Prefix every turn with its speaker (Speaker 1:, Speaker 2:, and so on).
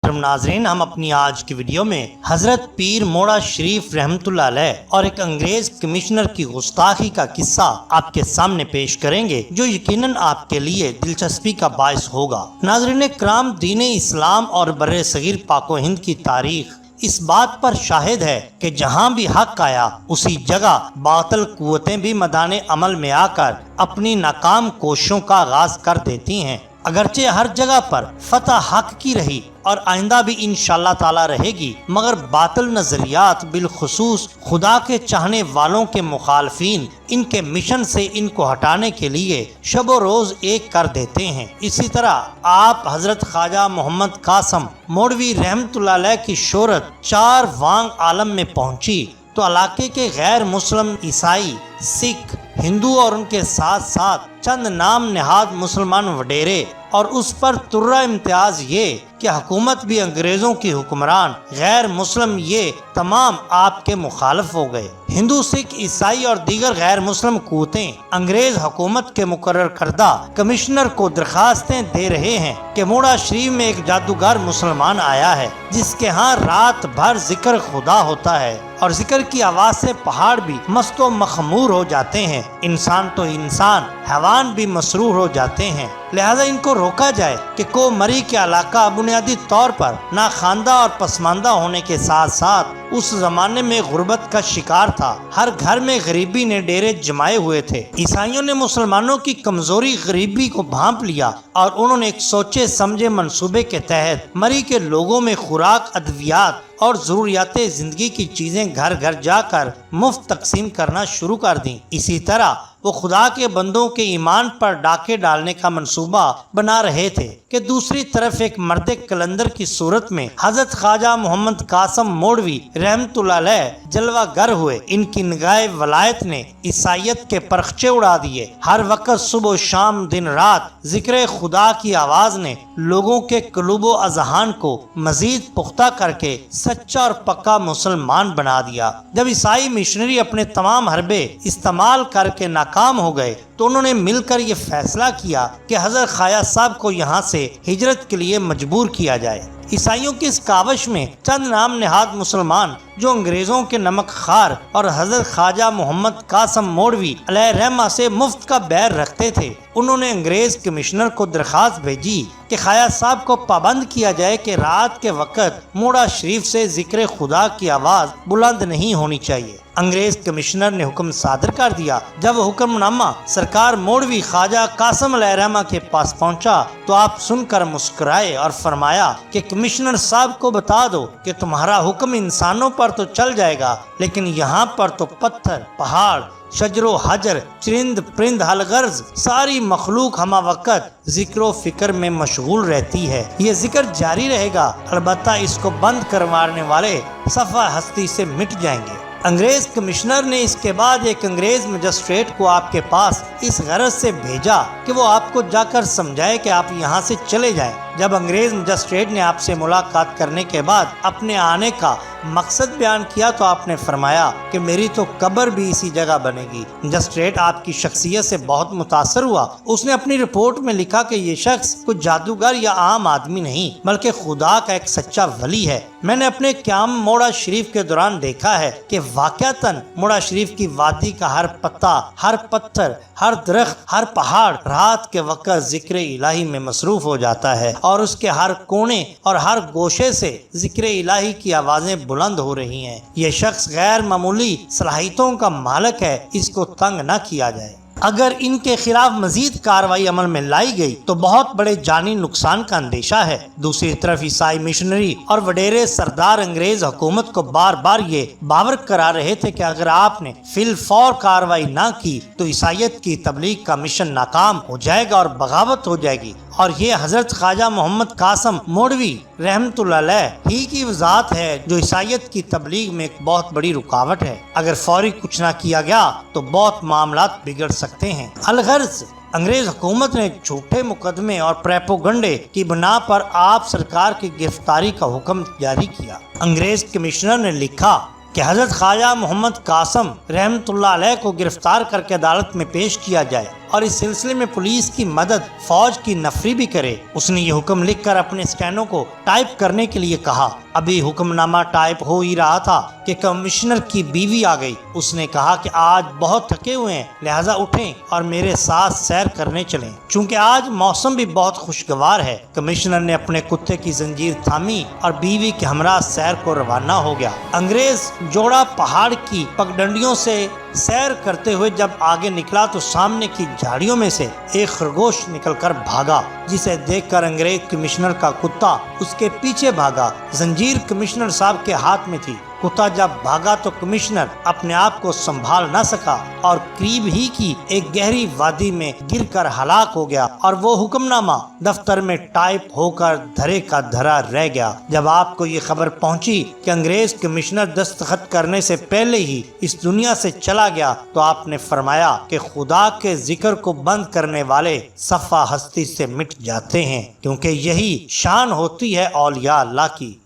Speaker 1: محترم ناظرین، ہم اپنی آج کی ویڈیو میں حضرت پیر موڑا شریف رحمۃ اللہ علیہ اور ایک انگریز کمشنر کی گستاخی کا قصہ آپ کے سامنے پیش کریں گے، جو یقیناً آپ کے لیے دلچسپی کا باعث ہوگا۔ ناظرین کرام، دین اسلام اور بر صغیر پاک و ہند کی تاریخ اس بات پر شاہد ہے کہ جہاں بھی حق آیا اسی جگہ باطل قوتیں بھی میدان عمل میں آ کر اپنی ناکام کوششوں کا آغاز کر دیتی ہیں۔ اگرچہ ہر جگہ پر فتح حق کی رہی اور آئندہ بھی انشاءاللہ تعالی رہے گی، مگر باطل نظریات بالخصوص خدا کے چاہنے والوں کے مخالفین ان کے مشن سے ان کو ہٹانے کے لیے شب و روز ایک کر دیتے ہیں۔ اسی طرح آپ حضرت خواجہ محمد قاسم مولوی رحمۃ اللہ علیہ کی شہرت چار وانگ عالم میں پہنچی تو علاقے کے غیر مسلم عیسائی، سکھ، ہندو اور ان کے ساتھ ساتھ چند نام نہاد مسلمان وڈیرے اور اس پر ترہ امتیاز یہ کہ حکومت بھی انگریزوں کی حکمران، غیر مسلم یہ تمام آپ کے مخالف ہو گئے۔ ہندو، سکھ، عیسائی اور دیگر غیر مسلم قوتیں انگریز حکومت کے مقرر کردہ کمشنر کو درخواستیں دے رہے ہیں کہ موڑا شریف میں ایک جادوگر مسلمان آیا ہے جس کے ہاں رات بھر ذکر خدا ہوتا ہے اور ذکر کی آواز سے پہاڑ بھی مست و مخمور ہو جاتے ہیں، انسان تو انسان، حیوان بھی مسرور ہو جاتے ہیں۔ لہذا ان کو روکا جائے کہ کو مری کے علاقہ بنیادی طور پر ناخواندہ اور پسماندہ ہونے کے ساتھ ساتھ اس زمانے میں غربت کا شکار تھا۔ ہر گھر میں غریبی نے ڈیرے جمائے ہوئے تھے۔ عیسائیوں نے مسلمانوں کی کمزوری غریبی کو بھانپ لیا اور انہوں نے ایک سوچے سمجھے منصوبے کے تحت مری کے لوگوں میں خوراک، ادویات اور ضروریات زندگی کی چیزیں گھر گھر جا کر مفت تقسیم کرنا شروع کر دیں۔ اسی طرح وہ خدا کے بندوں کے ایمان پر ڈاکے ڈالنے کا منصوبہ بنا رہے تھے کہ دوسری طرف ایک مرد کلندر کی صورت میں حضرت خواجہ محمد قاسم مولوی رحمۃ اللہ علیہ جلوہ گر ہوئے۔ ان کی نگاہ ولایت نے عیسائیت کے پرخچے اڑا دیے۔ ہر وقت صبح و شام، دن رات ذکر خدا کی آواز نے لوگوں کے قلوب و اذہان کو مزید پختہ کر کے سچا اور پکا مسلمان بنا دیا۔ جب عیسائی مشنری اپنے تمام حربے استعمال کر کے ناکام ہو گئے تو انہوں نے مل کر یہ فیصلہ کیا کہ حضرت خواجہ صاحب کو یہاں سے ہجرت کے لیے مجبور کیا جائے۔ عیسائیوں کی اس کاوش میں چند نام نہاد مسلمان جو انگریزوں کے نمک خار اور حضرت خواجہ محمد قاسم مولوی علیہ رحمہ سے مفت کا بیر رکھتے تھے، انہوں نے انگریز کمشنر کو درخواست بھیجی کہ خواجہ صاحب کو پابند کیا جائے کہ رات کے وقت موڑا شریف سے ذکر خدا کی آواز بلند نہیں ہونی چاہیے۔ انگریز کمشنر نے حکم صادر کر دیا۔ جب حکم نامہ سرکار مولوی خواجہ قاسم علیہ رحمہ کے پاس پہنچا تو آپ سن کر مسکرائے اور فرمایا کہ کمشنر صاحب کو بتا دو کہ تمہارا حکم انسانوں پر تو چل جائے گا، لیکن یہاں پر تو پتھر، پہاڑ، شجر و حجر، چرند پرند، الغرض ساری مخلوق ہمہ وقت ذکر و فکر میں مشغول رہتی ہے۔ یہ ذکر جاری رہے گا، البتہ اس کو بند کروانے والے صفحہ ہستی سے مٹ جائیں گے۔ انگریز کمشنر نے اس کے بعد ایک انگریز مجسٹریٹ کو آپ کے پاس اس غرض سے بھیجا کہ وہ آپ کو جا کر سمجھائے کہ آپ یہاں سے چلے جائیں۔ جب انگریز مجسٹریٹ نے آپ سے ملاقات کرنے کے بعد اپنے آنے کا مقصد بیان کیا تو آپ نے فرمایا کہ میری تو قبر بھی اسی جگہ بنے گی۔ مجسٹریٹ آپ کی شخصیت سے بہت متاثر ہوا۔ اس نے اپنی رپورٹ میں لکھا کہ یہ شخص کوئی جادوگر یا عام آدمی نہیں بلکہ خدا کا ایک سچا ولی ہے۔ میں نے اپنے قیام موڑا شریف کے دوران دیکھا ہے کہ واقعتاً موڑا شریف کی وادی کا ہر پتا، ہر پتھر، ہر درخت، ہر پہاڑ رات کے وقت ذکر الہی میں مصروف ہو جاتا ہے اور اس کے ہر کونے اور ہر گوشے سے ذکر الہی کی آوازیں بلند ہو رہی ہیں۔ یہ شخص غیر معمولی صلاحیتوں کا مالک ہے، اس کو تنگ نہ کیا جائے۔ اگر ان کے خلاف مزید کارروائی عمل میں لائی گئی تو بہت بڑے جانی نقصان کا اندیشہ ہے۔ دوسری طرف عیسائی مشنری اور وڈیرے سردار انگریز حکومت کو بار بار یہ باور کرا رہے تھے کہ اگر آپ نے فی الفور کارروائی نہ کی تو عیسائیت کی تبلیغ کا مشن ناکام ہو جائے گا اور بغاوت ہو جائے گی، اور یہ حضرت خواجہ محمد قاسم مولوی رحمۃ اللہ علیہ ہی کی وضاحت ہے جو عیسائیت کی تبلیغ میں ایک بہت بڑی رکاوٹ ہے۔ اگر فوری کچھ نہ کیا گیا تو بہت معاملات بگڑ سکتے ہیں۔ الغرض انگریز حکومت نے جھوٹے مقدمے اور پریپوگنڈے کی بنا پر آپ سرکار کی گرفتاری کا حکم جاری کیا۔ انگریز کمشنر نے لکھا کہ حضرت خواجہ محمد قاسم رحمۃ اللہ علیہ کو گرفتار کر کے عدالت میں پیش کیا جائے۔ اور اس سلسلے میں پولیس کی مدد فوج کی نفری بھی کرے۔ اس نے یہ حکم لکھ کر اپنے اسٹینو کو ٹائپ کرنے کے لیے کہا۔ ابھی حکم نامہ ٹائپ ہو ہی رہا تھا کہ کمشنر کی بیوی آ گئی۔ اس نے کہا کہ آج بہت تھکے ہوئے ہیں، لہذا اٹھیں اور میرے ساتھ سیر کرنے چلیں، چونکہ آج موسم بھی بہت خوشگوار ہے۔ کمشنر نے اپنے کتے کی زنجیر تھامی اور بیوی کے ہمراہ سیر کو روانہ ہو گیا۔ انگریز جوڑا پہاڑ کی پگڈنڈیوں سے سیر کرتے ہوئے جب آگے نکلا تو سامنے کی جھاڑیوں میں سے ایک خرگوش نکل کر بھاگا، جسے دیکھ کر انگریز کمشنر کا کتا اس کے پیچھے بھاگا۔ زنجیر کمشنر صاحب کے ہاتھ میں تھی۔ کتا جب بھاگا تو کمشنر اپنے آپ کو سنبھال نہ سکا اور قریب ہی کی ایک گہری وادی میں گر کر ہلاک ہو گیا، اور وہ حکم نامہ دفتر میں ٹائپ ہو کر دھرے کا دھرا رہ گیا۔ جب آپ کو یہ خبر پہنچی کہ انگریز کمشنر دستخط کرنے سے پہلے ہی اس دنیا سے چلا گیا تو آپ نے فرمایا کہ خدا کے ذکر کو بند کرنے والے صفحہ ہستی سے مٹ جاتے ہیں، کیونکہ یہی شان ہوتی ہے اولیاء اللہ کی۔